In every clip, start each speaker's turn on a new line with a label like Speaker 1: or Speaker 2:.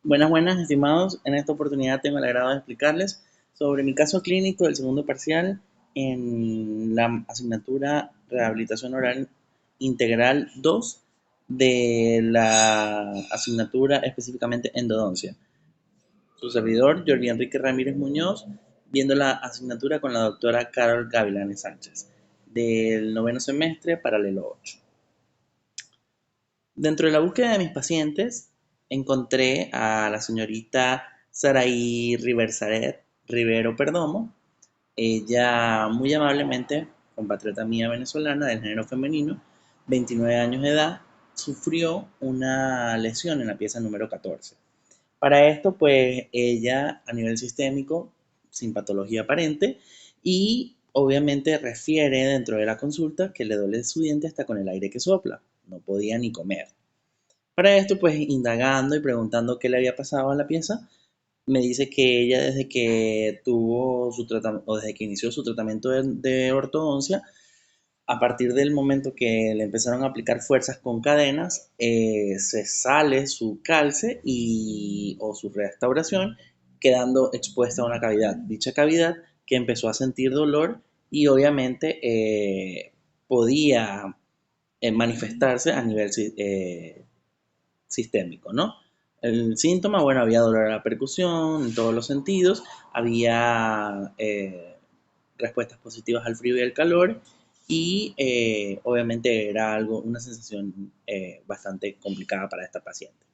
Speaker 1: Buenas, buenas, estimados. En esta oportunidad tengo el agrado de explicarles sobre mi caso clínico del segundo parcial en la asignatura Rehabilitación Oral Integral 2 de la asignatura específicamente Endodoncia. Su servidor, Jordi Enrique Ramírez Muñoz, viendo la asignatura con la doctora Carol Gavilanes Sánchez, del noveno semestre, paralelo 8. Dentro de la búsqueda de mis pacientes, encontré a la señorita Saraí Rivero Perdomo. Ella, muy amablemente, compatriota mía venezolana del género femenino, 29 años de edad, sufrió una lesión en la pieza número 14. Para esto, pues ella a nivel sistémico, sin patología aparente, y obviamente refiere dentro de la consulta que le duele su diente hasta con el aire que sopla. No podía ni comer. Para esto, pues indagando y preguntando qué le había pasado a la pieza, me dice que ella desde que tuvo su tratamiento o desde que inició su tratamiento de ortodoncia, a partir del momento que le empezaron a aplicar fuerzas con cadenas, se sale su calce o su restauración, quedando expuesta a una cavidad. Dicha cavidad que empezó a sentir dolor y obviamente podía manifestarse a nivel sistémico, ¿no? El síntoma, bueno, había dolor a la percusión en todos los sentidos, había respuestas positivas al frío y al calor y obviamente era una sensación bastante complicada para esta paciente.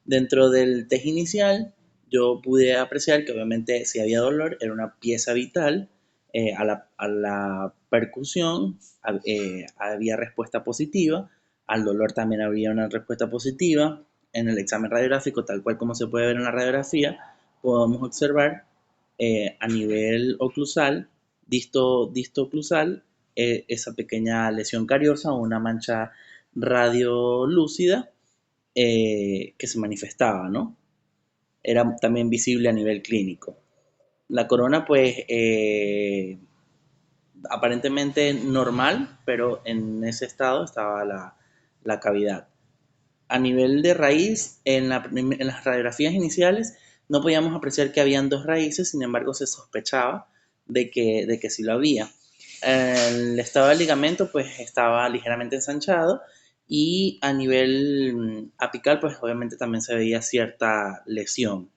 Speaker 1: Dentro del test inicial, yo pude apreciar que obviamente si había dolor era una pieza vital, a la percusión había respuesta positiva, al dolor también había una respuesta positiva. En el examen radiográfico, tal cual como se puede ver en la radiografía, podemos observar a nivel oclusal, disto-oclusal, esa pequeña lesión cariosa o una mancha radiolúcida que se manifestaba, ¿no? Era también visible a nivel clínico. La corona, pues, aparentemente normal, pero en ese estado estaba la cavidad. A nivel de raíz, en las radiografías iniciales no podíamos apreciar que habían dos raíces, sin embargo se sospechaba de que sí lo había. El estado del ligamento pues estaba ligeramente ensanchado y a nivel apical pues obviamente también se veía cierta lesión.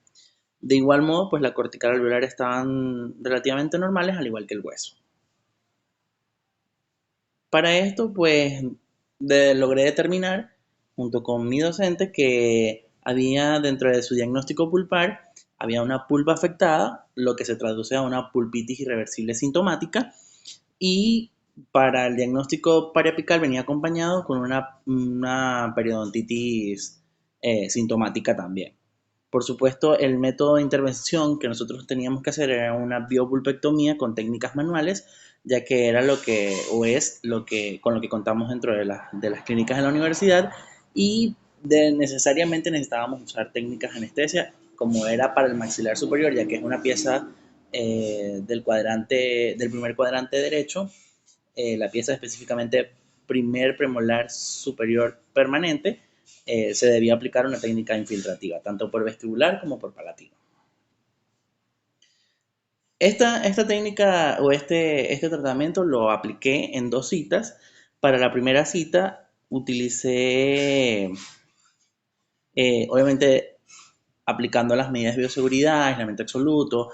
Speaker 1: De igual modo pues la cortical alveolar estaban relativamente normales al igual que el hueso. Para esto, pues, logré determinar, junto con mi docente, que había dentro de su diagnóstico pulpar, había una pulpa afectada, lo que se traduce a una pulpitis irreversible sintomática, y para el diagnóstico periapical venía acompañado con una periodontitis sintomática también. Por supuesto, el método de intervención que nosotros teníamos que hacer era una biopulpectomía con técnicas manuales, ya que era lo que, o es lo que, con lo que contamos dentro de las clínicas de la universidad, y necesariamente necesitábamos usar técnicas de anestesia, como era para el maxilar superior, ya que es una pieza del primer cuadrante derecho, la pieza específicamente primer premolar superior permanente, se debía aplicar una técnica infiltrativa, tanto por vestibular como por palatino. Esta técnica o este tratamiento lo apliqué en dos citas. Para la primera cita utilicé, obviamente, aplicando las medidas de bioseguridad, aislamiento absoluto,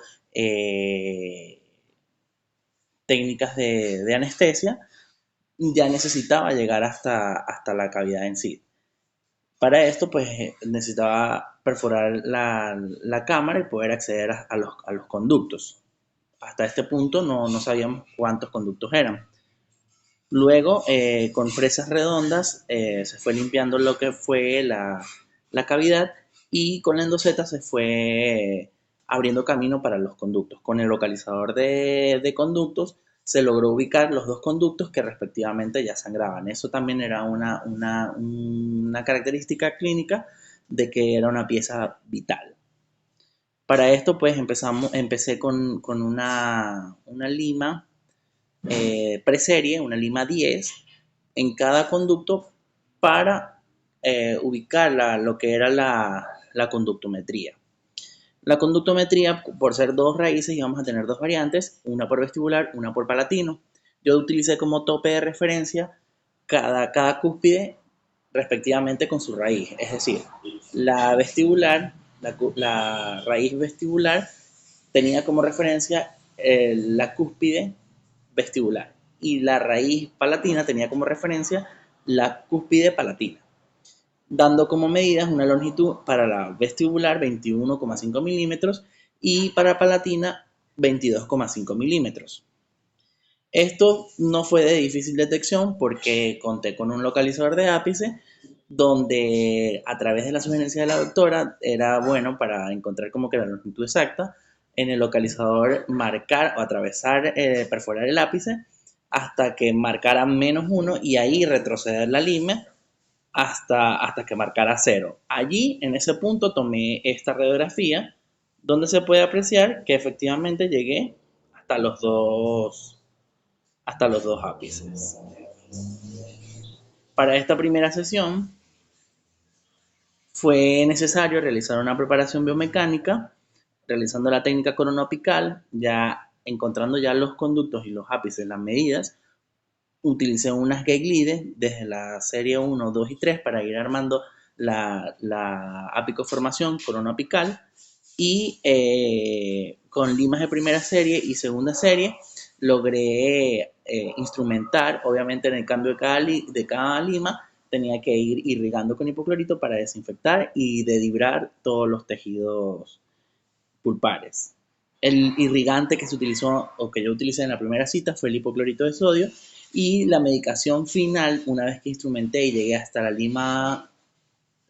Speaker 1: técnicas de anestesia, ya necesitaba llegar hasta la cavidad en sí. Para esto, pues necesitaba perforar la cámara y poder acceder a los conductos. Hasta este punto no sabíamos cuántos conductos eran. Luego, con fresas redondas, se fue limpiando lo que fue la cavidad y con la endoseta se fue abriendo camino para los conductos. Con el localizador de conductos se logró ubicar los dos conductos que respectivamente ya sangraban. Eso también era una característica clínica de que era una pieza vital. Para esto, pues empecé con una lima preserie, una lima 10 en cada conducto para ubicar lo que era la conductometría. La conductometría, por ser dos raíces, íbamos a tener dos variantes, una por vestibular, una por palatino. Yo utilicé como tope de referencia cada cúspide respectivamente con su raíz. Es decir, la vestibular, la raíz vestibular tenía como referencia la cúspide vestibular y la raíz palatina tenía como referencia la cúspide palatina, dando como medidas una longitud para la vestibular 21,5 milímetros y para palatina 22,5 milímetros. Esto no fue de difícil detección porque conté con un localizador de ápice donde a través de la sugerencia de la doctora era bueno para encontrar como que la longitud exacta en el localizador marcar o atravesar, perforar el ápice hasta que marcara -1 y ahí retroceder la línea hasta que marcara 0. Allí, en ese punto, tomé esta radiografía donde se puede apreciar que efectivamente llegué hasta hasta los dos ápices. Para esta primera sesión fue necesario realizar una preparación biomecánica, realizando la técnica coronoapical, ya encontrando ya los conductos y los ápices, las medidas. Utilicé unas Gauge desde la serie 1, 2 y 3 para ir armando la apicoformación coronoapical y con limas de primera serie y segunda serie logré instrumentar, obviamente en el cambio de cada lima tenía que ir irrigando con hipoclorito para desinfectar y dedibrar todos los tejidos pulpares. El irrigante que se utilizó o que yo utilicé en la primera cita fue el hipoclorito de sodio y la medicación final, una vez que instrumenté y llegué hasta la lima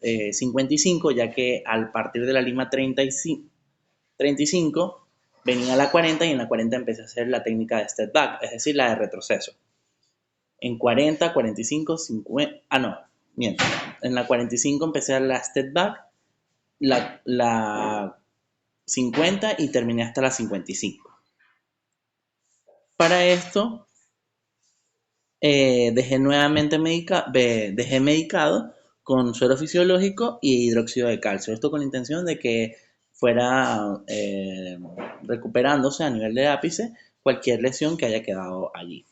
Speaker 1: 55, ya que al partir de la lima 35 venía la 40 y en la 40 empecé a hacer la técnica de step back, es decir, la de retroceso. En 40, 45, 50, no, miento. En la 45 empecé a la step back, la 50 y terminé hasta la 55. Para esto, dejé medicado con suero fisiológico y hidróxido de calcio. Esto con la intención de que fuera recuperándose a nivel de ápice cualquier lesión que haya quedado allí.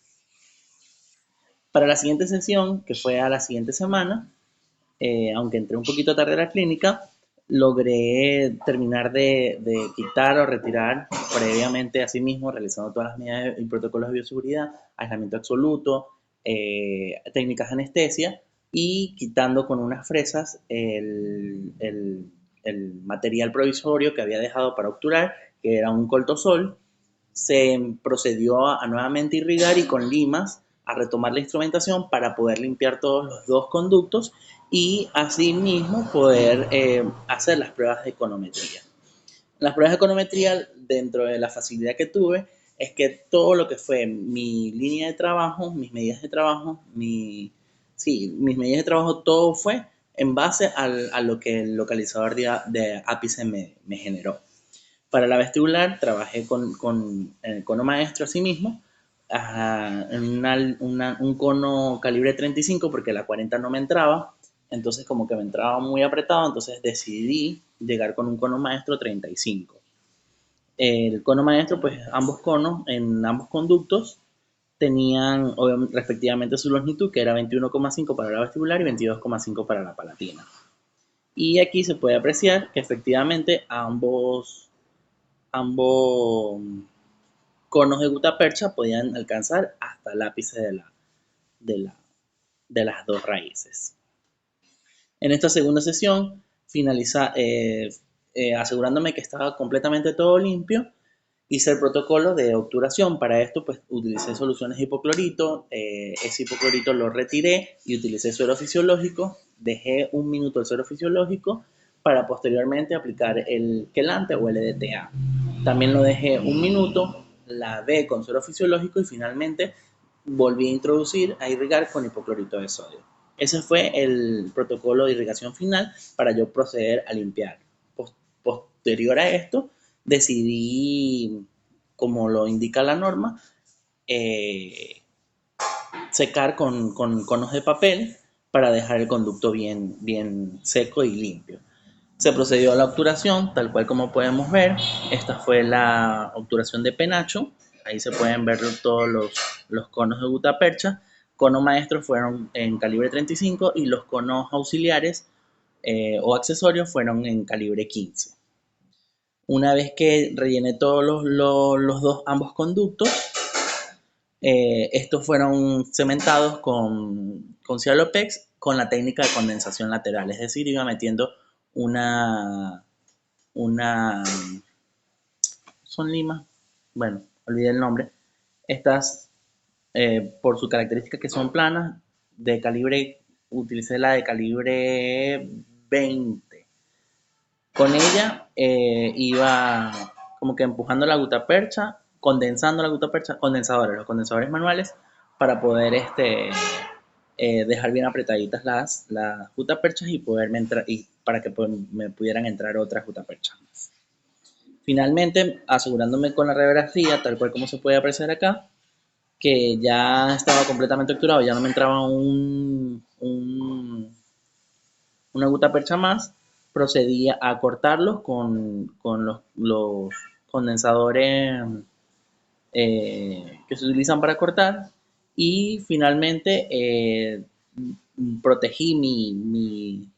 Speaker 1: Para la siguiente sesión, que fue a la siguiente semana, aunque entré un poquito tarde a la clínica, logré terminar de quitar o retirar previamente a sí mismo, realizando todas las medidas y protocolos de bioseguridad, aislamiento absoluto, técnicas de anestesia y quitando con unas fresas el material provisorio que había dejado para obturar, que era un coltosol. Se procedió a nuevamente irrigar y con limas a retomar la instrumentación para poder limpiar todos los dos conductos y asimismo poder hacer las pruebas de econometría. Las pruebas de econometría, dentro de la facilidad que tuve, es que todo lo que fue mi línea de trabajo, mis medidas de trabajo, mis medidas de trabajo, todo fue en base a lo que el localizador de ápice me generó. Para la vestibular trabajé con el cono maestro asimismo, en un cono calibre 35 porque la 40 no me entraba, entonces como que me entraba muy apretado, entonces decidí llegar con un cono maestro 35. El cono maestro, pues ambos conos, en ambos conductos, tenían respectivamente su longitud, que era 21,5 para la vestibular y 22,5 para la palatina. Y aquí se puede apreciar que efectivamente ambos conos de gutapercha podían alcanzar hasta el ápice de, la, de las dos raíces. En esta segunda sesión, asegurándome que estaba completamente todo limpio, hice el protocolo de obturación. Para esto, pues utilicé soluciones de hipoclorito. Ese hipoclorito lo retiré y utilicé suero fisiológico. Dejé 1 minuto el suero fisiológico para posteriormente aplicar el quelante o el EDTA. También lo dejé 1 minuto, lavé con suero fisiológico y finalmente volví a introducir, a irrigar con hipoclorito de sodio. Ese fue el protocolo de irrigación final para yo proceder a limpiar. Posterior a esto, decidí, como lo indica la norma, secar con conos de papel para dejar el conducto bien seco y limpio. Se procedió a la obturación, tal cual como podemos ver. Esta fue la obturación de penacho. Ahí se pueden ver todos los conos de gutapercha. Cono maestro fueron en calibre 35 y los conos auxiliares o accesorios fueron en calibre 15. Una vez que rellené todos ambos conductos, estos fueron cementados con Cialopex con la técnica de condensación lateral, es decir, iba metiendo una son limas, bueno, olvidé el nombre. Estas, por su característica que son planas, de calibre, utilicé la de calibre 20. Con ella iba como que empujando la gutapercha, condensando la gutapercha, los condensadores manuales, para poder dejar bien apretaditas las gutaperchas y poderme entrar, y para que me pudieran entrar otras gutaperchas. Finalmente, asegurándome con la radiografía, tal cual como se puede apreciar acá, que ya estaba completamente obturado, ya no me entraba una gutapercha más, procedía a cortarlos con los condensadores que se utilizan para cortar y finalmente protegí mi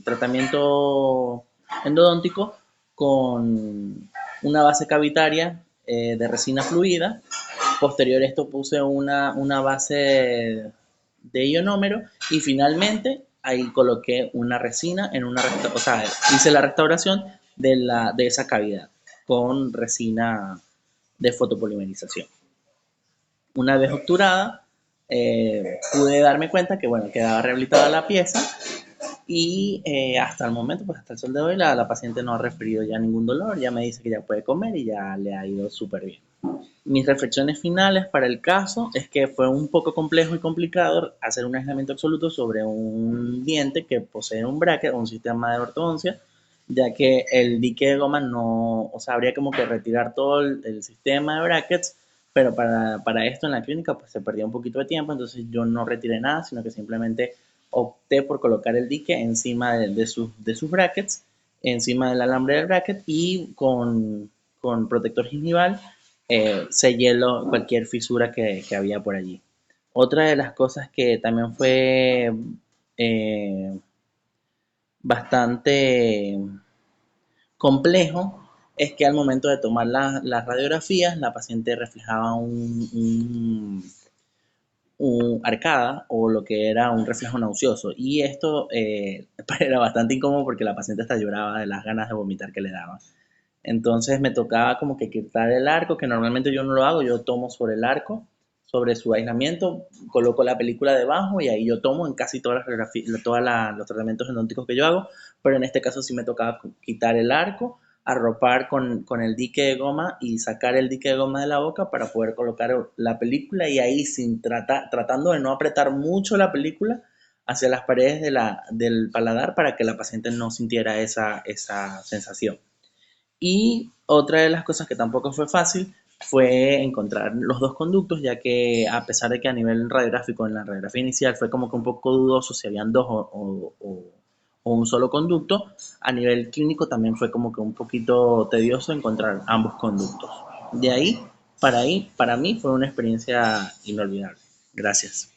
Speaker 1: tratamiento endodóntico con una base cavitaria de resina fluida. Posterior a esto puse una base de ionómero y finalmente ahí coloqué una resina en o sea, hice la restauración de esa cavidad con resina de fotopolimerización. Una vez obturada, pude darme cuenta que bueno, quedaba rehabilitada la pieza y hasta el momento, pues hasta el sol de hoy, la paciente no ha referido ya ningún dolor, ya me dice que ya puede comer y ya le ha ido súper bien. Mis reflexiones finales para el caso es que fue un poco complejo y complicado hacer un aislamiento absoluto sobre un diente que posee un bracket o un sistema de ortodoncia, ya que el dique de goma no, o sea, habría como que retirar todo el sistema de brackets, pero para esto en la clínica pues se perdía un poquito de tiempo, entonces yo no retiré nada, sino que simplemente opté por colocar el dique encima de sus brackets, encima del alambre del bracket y con protector gingival sellé cualquier fisura que había por allí. Otra de las cosas que también fue eh, bastante complejo es que al momento de tomar las radiografías, la paciente reflejaba un arcada o lo que era un reflejo nauseoso. Y esto era bastante incómodo porque la paciente hasta lloraba de las ganas de vomitar que le daba. Entonces me tocaba como que quitar el arco, que normalmente yo no lo hago, yo tomo sobre el arco, sobre su aislamiento, coloco la película debajo y ahí yo tomo en casi todas los tratamientos endodónticos que yo hago, pero en este caso sí me tocaba quitar el arco, arropar con el dique de goma y sacar el dique de goma de la boca para poder colocar la película y ahí tratando de no apretar mucho la película hacia las paredes del paladar para que la paciente no sintiera esa sensación. Y otra de las cosas que tampoco fue fácil fue encontrar los dos conductos, ya que a pesar de que a nivel radiográfico, en la radiografía inicial fue como que un poco dudoso si habían dos o un solo conducto, a nivel clínico también fue como que un poquito tedioso encontrar ambos conductos. De ahí, para mí fue una experiencia inolvidable. Gracias.